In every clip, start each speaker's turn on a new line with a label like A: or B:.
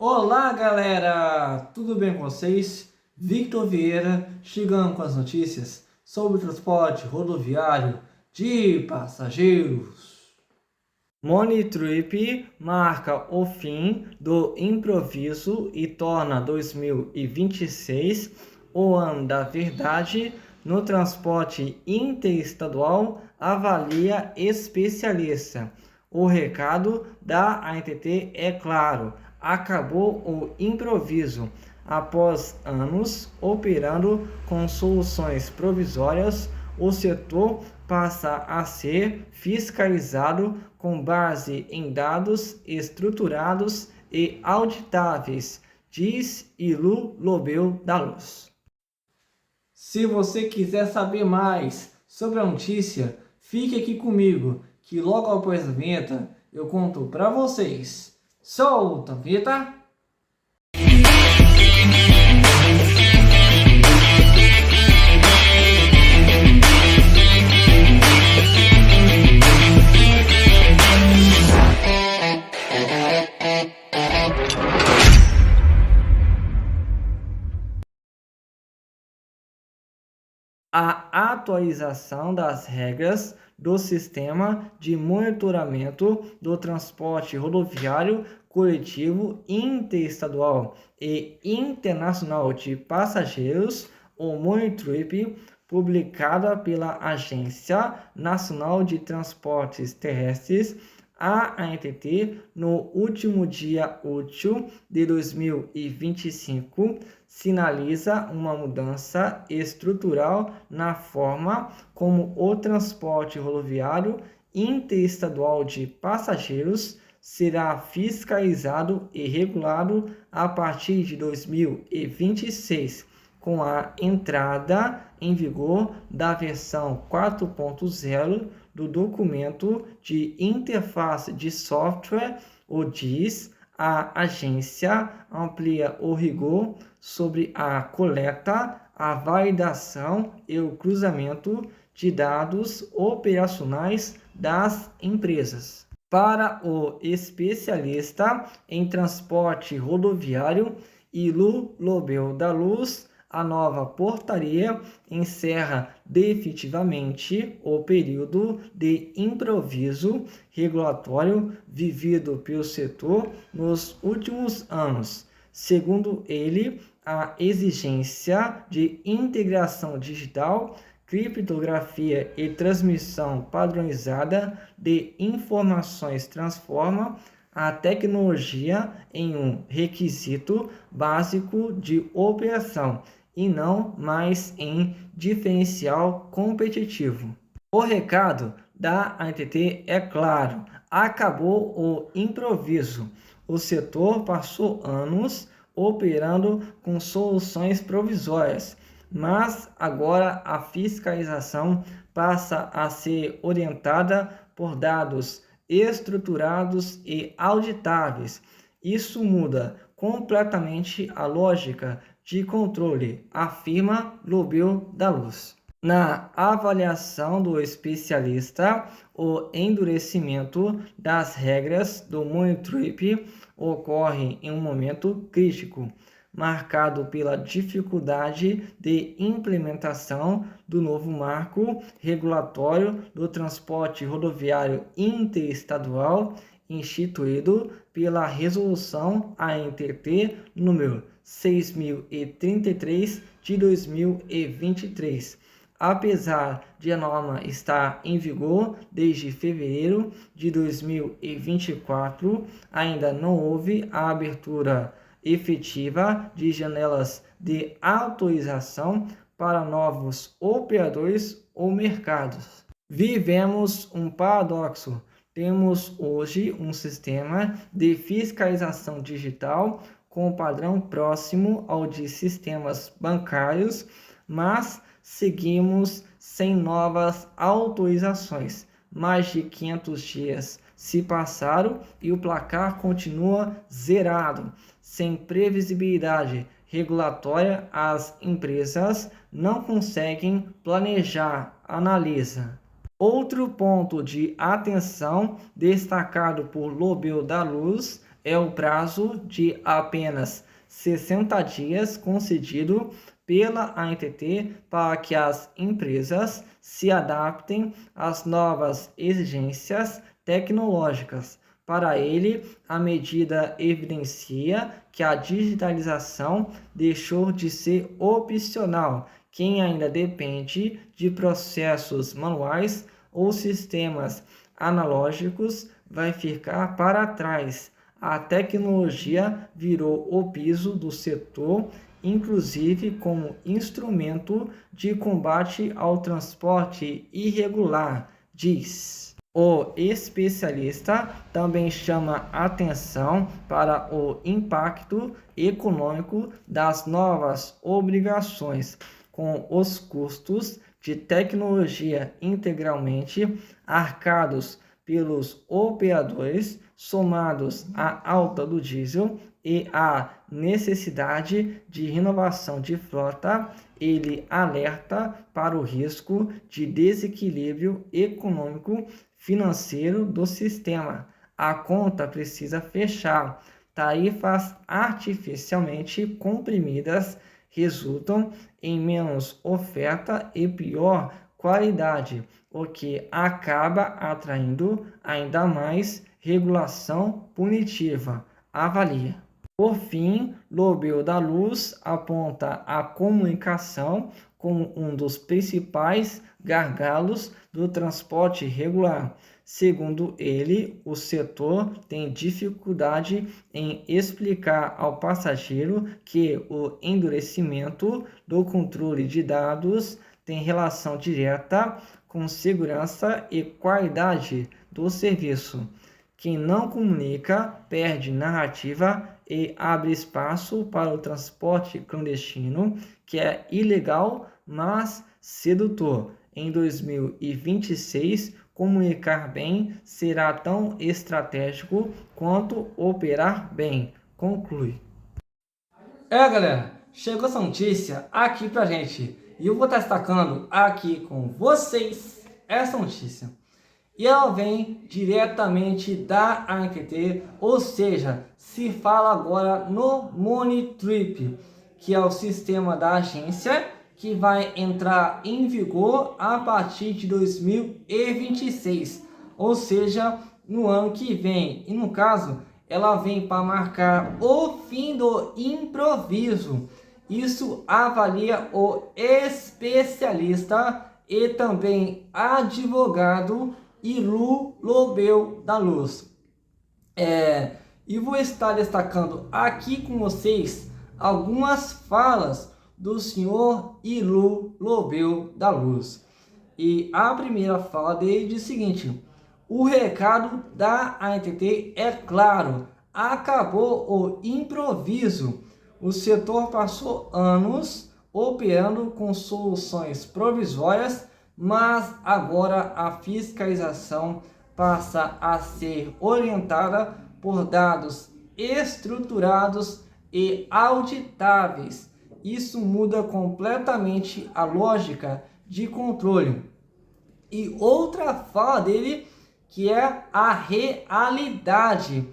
A: Olá, galera! Tudo bem com vocês? Victor Vieira chegando com as notícias sobre o transporte rodoviário de passageiros. Monitrip marca o fim do improviso e torna 2026 o ano da verdade no transporte interestadual, avalia especialista. O recado da ANTT é claro: acabou o improviso. Após anos operando com soluções provisórias, o setor passa a ser fiscalizado com base em dados estruturados e auditáveis, diz Ilu Lobel da Luz. Se você quiser saber mais sobre a notícia, fique aqui comigo, que logo após a vinheta eu conto para vocês. Solta a vinheta! A atualização das regras do Sistema de Monitoramento do Transporte Rodoviário Coletivo Interestadual e Internacional de Passageiros, o Monitrip, publicada pela Agência Nacional de Transportes Terrestres, a ANTT, no último dia útil de 2025, sinaliza uma mudança estrutural na forma como o transporte rodoviário interestadual de passageiros será fiscalizado e regulado a partir de 2026, com a entrada em vigor da versão 4.0 do documento de interface de software, o DIS. A agência amplia o rigor sobre a coleta, a validação e o cruzamento de dados operacionais das empresas. Para o especialista em transporte rodoviário Ilu Lobel da Luz, a nova portaria encerra definitivamente o período de improviso regulatório vivido pelo setor nos últimos anos. Segundo ele, a exigência de integração digital, criptografia e transmissão padronizada de informações transforma a tecnologia em um requisito básico de operação e não mais em diferencial competitivo. O recado da ANTT é claro: acabou o improviso. O setor passou anos operando com soluções provisórias, mas agora a fiscalização passa a ser orientada por dados estruturados e auditáveis. Isso muda completamente a lógica de controle, afirma Lobel da Luz. Na avaliação do especialista, o endurecimento das regras do Monitrip ocorre em um momento crítico, marcado pela dificuldade de implementação do novo marco regulatório do transporte rodoviário interestadual instituído pela Resolução ANTT número 6033 de 2023. Apesar de a norma estar em vigor desde fevereiro de 2024, ainda não houve a abertura efetiva de janelas de autorização para novos operadores ou mercados. Vivemos um paradoxo. Temos hoje um sistema de fiscalização digital com padrão próximo ao de sistemas bancários, mas seguimos sem novas autorizações. Mais de 500 dias se passaram e o placar continua zerado. Sem previsibilidade regulatória, as empresas não conseguem planejar, analisa. Outro ponto de atenção destacado por Lobel da Luz é o prazo de apenas 60 dias concedido pela ANTT para que as empresas se adaptem às novas exigências tecnológicas. Para ele, a medida evidencia que a digitalização deixou de ser opcional. Quem ainda depende de processos manuais ou sistemas analógicos vai ficar para trás. A tecnologia virou o piso do setor, inclusive como instrumento de combate ao transporte irregular, diz. O especialista também chama atenção para o impacto econômico das novas obrigações, com os custos de tecnologia integralmente arcados pelos operadores, somados à alta do diesel e à necessidade de renovação de frota. Ele alerta para o risco de desequilíbrio econômico financeiro do sistema. A conta precisa fechar. Tarifas artificialmente comprimidas resultam em menos oferta e pior qualidade, o que acaba atraindo ainda mais regulação punitiva. Avalia. Por fim, Lobel da Luz aponta a comunicação como um dos principais gargalos do transporte regular. Segundo ele, o setor tem dificuldade em explicar ao passageiro que o endurecimento do controle de dados tem relação direta com segurança e qualidade do serviço. Quem não comunica perde narrativa e abre espaço para o transporte clandestino, que é ilegal, mas sedutor. Em 2026, comunicar bem será tão estratégico quanto operar bem, conclui. Galera, chegou essa notícia aqui pra gente e eu vou estar destacando aqui com vocês essa notícia. E ela vem diretamente da ANTT, ou seja, se fala agora no Money Trip, que é o sistema da agência que vai entrar em vigor a partir de 2026, ou seja, no ano que vem. E no caso, ela vem para marcar o fim do improviso. Isso avalia o especialista e também advogado Ilu Lobel da Luz. E vou estar destacando aqui com vocês algumas falas do senhor Ilu Lobel da Luz. E a primeira fala dele diz o seguinte: o recado da ANTT é claro, acabou o improviso. O setor passou anos operando com soluções provisórias, mas agora a fiscalização passa a ser orientada por dados estruturados e auditáveis. Isso muda completamente a lógica de controle. E outra fala dele, que é a realidade.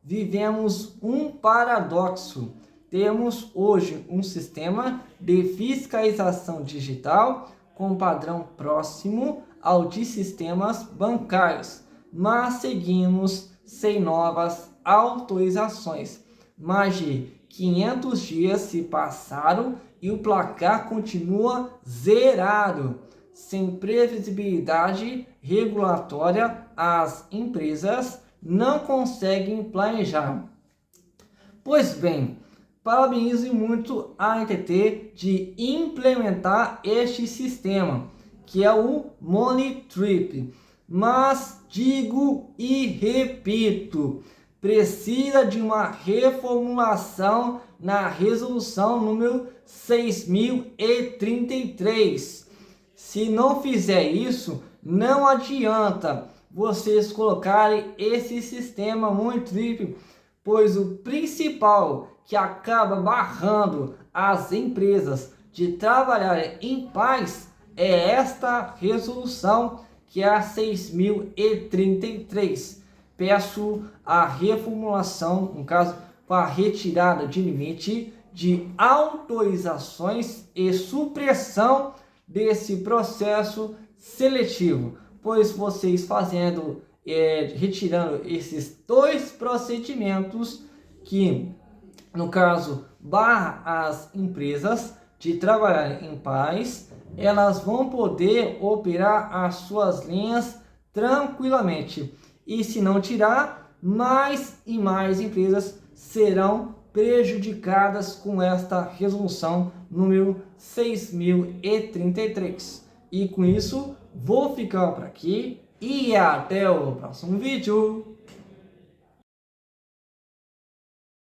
A: Vivemos um paradoxo. Temos hoje um sistema de fiscalização digital com padrão próximo ao de sistemas bancários, mas seguimos sem novas autorizações. Mais de 500 dias se passaram e o placar continua zerado. Sem previsibilidade regulatória, as empresas não conseguem planejar. Pois bem, parabenizo muito a ANTT de implementar este sistema, que é o Money Trip. Mas digo e repito, precisa de uma reformulação na resolução número 6033. Se não fizer isso, não adianta vocês colocarem esse sistema Money Trip, pois o principal que acaba barrando as empresas de trabalhar em paz é esta resolução, que é a 6033. peço a reformulação, no caso, para retirada de limite de autorizações e supressão desse processo seletivo, pois vocês retirando esses dois procedimentos que, no caso, barra as empresas de trabalhar em paz, elas vão poder operar as suas linhas tranquilamente. E se não tirar, mais e mais empresas serão prejudicadas com esta resolução número 6033. E com isso, vou ficando por aqui e até o próximo vídeo.